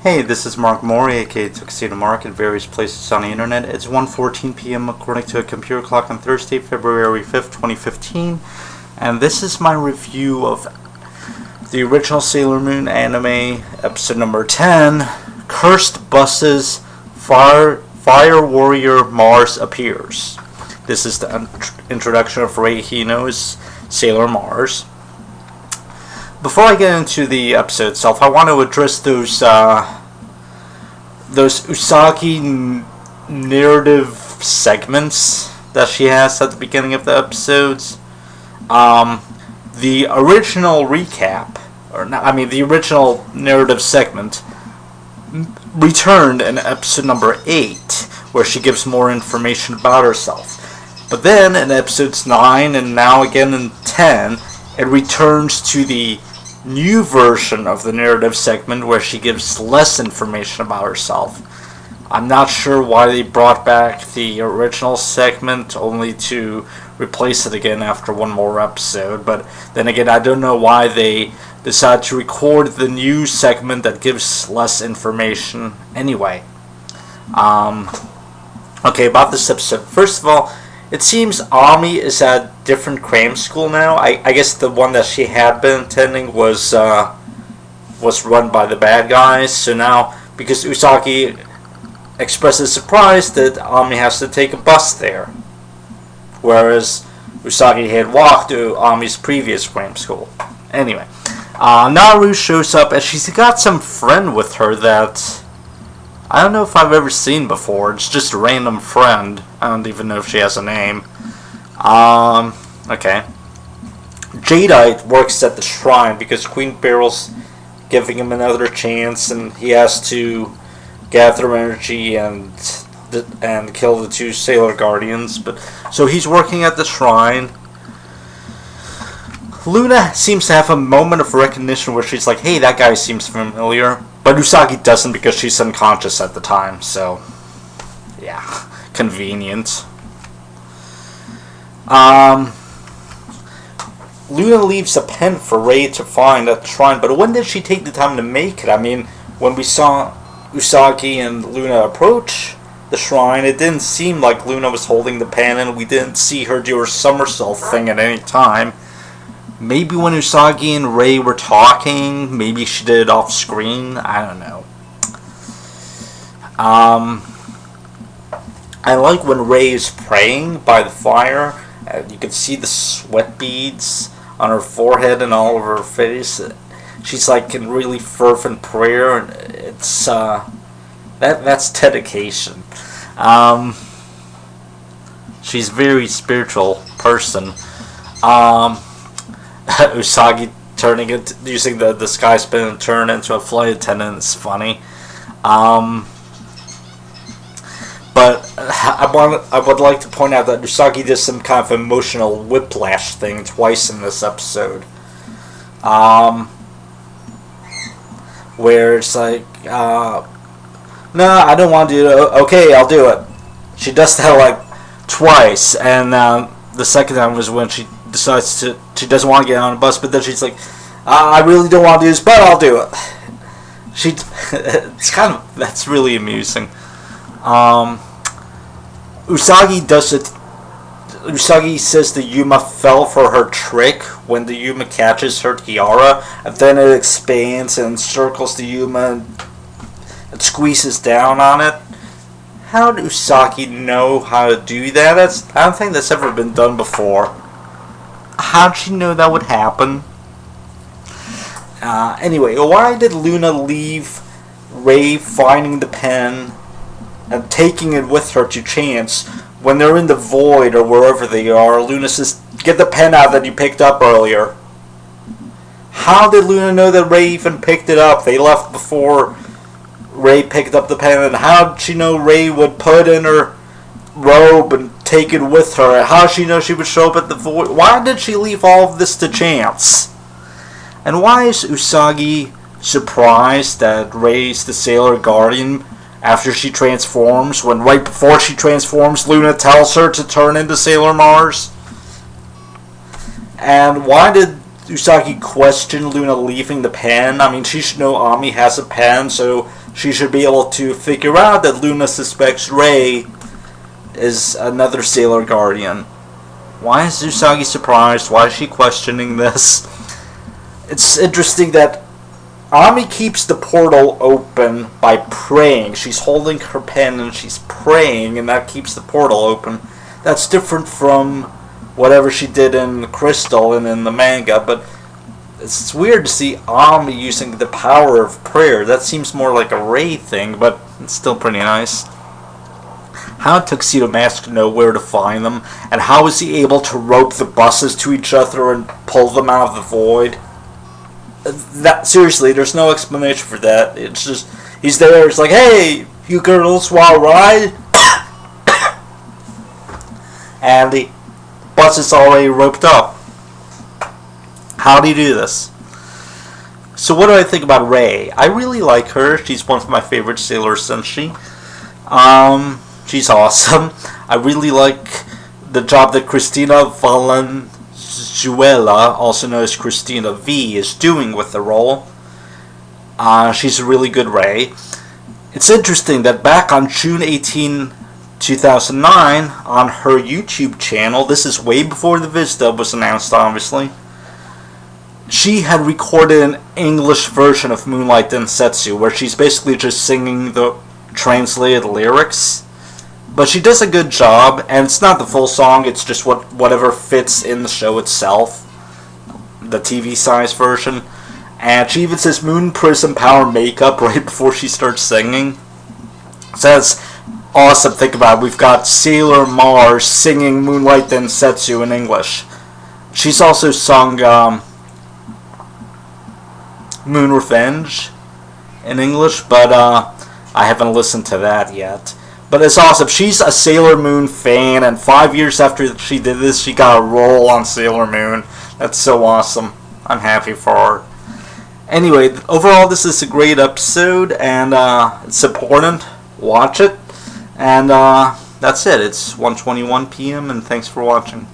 Hey, this is Mark Mori, aka Tuxedo Mark, at various places on the internet. It's 1:14 p.m. according to a computer clock on Thursday, February 5th, 2015, and this is my review of the original Sailor Moon anime, episode number 10, Cursed Buses, Fire Warrior Mars Appears. This is the introduction of Rei Hino's Sailor Mars. Before I get into the episode itself, I want to address those Usagi narrative segments that she has at the beginning of the episodes. The original recap, the original narrative segment returned in episode number 8, where she gives more information about herself. But then in episodes 9 and now again in 10, it returns to the new version of the narrative segment where she gives less information about herself. I'm not sure why they brought back the original segment only to replace it again after one more episode, but then again, I don't know why they decided to record the new segment that gives less information anyway. Okay, about this episode. First of all, it seems Ami is at different cram school now. I guess the one that she had been attending was run by the bad guys. So now, because Usagi expresses surprise that Ami has to take a bus there, whereas Usagi had walked to Ami's previous cram school. Anyway, Naru shows up and she's got some friend with her that I don't know if I've ever seen before. It's just a random friend. I don't even know if she has a name. Okay. Jadeite works at the shrine because Queen Beryl's giving him another chance, and he has to gather energy and kill the two Sailor Guardians. But so he's working at the shrine. Luna seems to have a moment of recognition where she's like, "Hey, that guy seems familiar." But Usagi doesn't because she's unconscious at the time, so yeah, convenient. Luna leaves a pen for Rei to find at the shrine, but when did she take the time to make it? I mean, when we saw Usagi and Luna approach the shrine, it didn't seem like Luna was holding the pen, and we didn't see her do her somersault thing at any time. Maybe when Usagi and Rei were talking, maybe she did it off screen. I don't know. I like when Rei is praying by the fire. You can see the sweat beads on her forehead and all over her face. She's like in really fervent prayer, and it's that's dedication. She's a very spiritual person. Usagi using the sky spin and turn into a flight attendant is funny. But I would like to point out that Usagi does some kind of emotional whiplash thing twice in this episode. Where it's like, no, I don't want to do it. Okay, I'll do it. She does that like twice, and the second time was when she decides she doesn't want to get on a bus, but then she's like, I really don't want to do this, but I'll do it. That's really amusing. Usagi says the Yuma fell for her trick when the Yuma catches her tiara, and then it expands and encircles the Yuma and squeezes down on it. How did Usagi know how to do that? I don't think that's ever been done before. How'd she know that would happen? Anyway, why did Luna leave Rei finding the pen and taking it with her to chance when they're in the void or wherever they are? Luna says, "Get the pen out that you picked up earlier." How did Luna know that Rei even picked it up? They left before Rei picked up the pen, and how did she know Rei would put in her robe and take it with her? How did she know she would show up at the void? Why did she leave all of this to chance? And why is Usagi surprised that Rei's the Sailor Guardian after she transforms, when right before she transforms, Luna tells her to turn into Sailor Mars? And why did Usagi question Luna leaving the pen? I mean, she should know Ami has a pen, so she should be able to figure out that Luna suspects Rei is another Sailor Guardian. Why is Usagi surprised? Why is she questioning this? It's interesting that Ami keeps the portal open by praying. She's holding her pen and she's praying, and that keeps the portal open. That's different from whatever she did in Crystal and in the manga, but it's weird to see Ami using the power of prayer. That seems more like a Rei thing, but it's still pretty nice. How did Tuxedo Mask know where to find them? And how was he able to rope the buses to each other and pull them out of the void? That, seriously, there's no explanation for that. It's just, he's there, it's like, hey, you girls want a ride? And the bus is already roped up. How do you do this? So what do I think about Rei? I really like her. She's one of my favorite Sailor Senshi. She's awesome. I really like the job that Cristina Valenzuela, also known as Christina V, is doing with the role. She's a really good Rei. It's interesting that back on June 18, 2009, on her YouTube channel, this is way before the Viz dub was announced, obviously, she had recorded an English version of Moonlight Densetsu, where she's basically just singing the translated lyrics. But she does a good job, and it's not the full song, it's just whatever fits in the show itself. The TV size version. And she even says Moon Prism Power Makeup right before she starts singing. So that's awesome. Think about it. We've got Sailor Mars singing Moonlight Densetsu in English. She's also sung Moon Revenge in English, but I haven't listened to that yet. But it's awesome. She's a Sailor Moon fan, and 5 years after she did this, she got a role on Sailor Moon. That's so awesome. I'm happy for her. Anyway, overall, this is a great episode, and it's important. Watch it. And that's it. It's 1:21 p.m., and thanks for watching.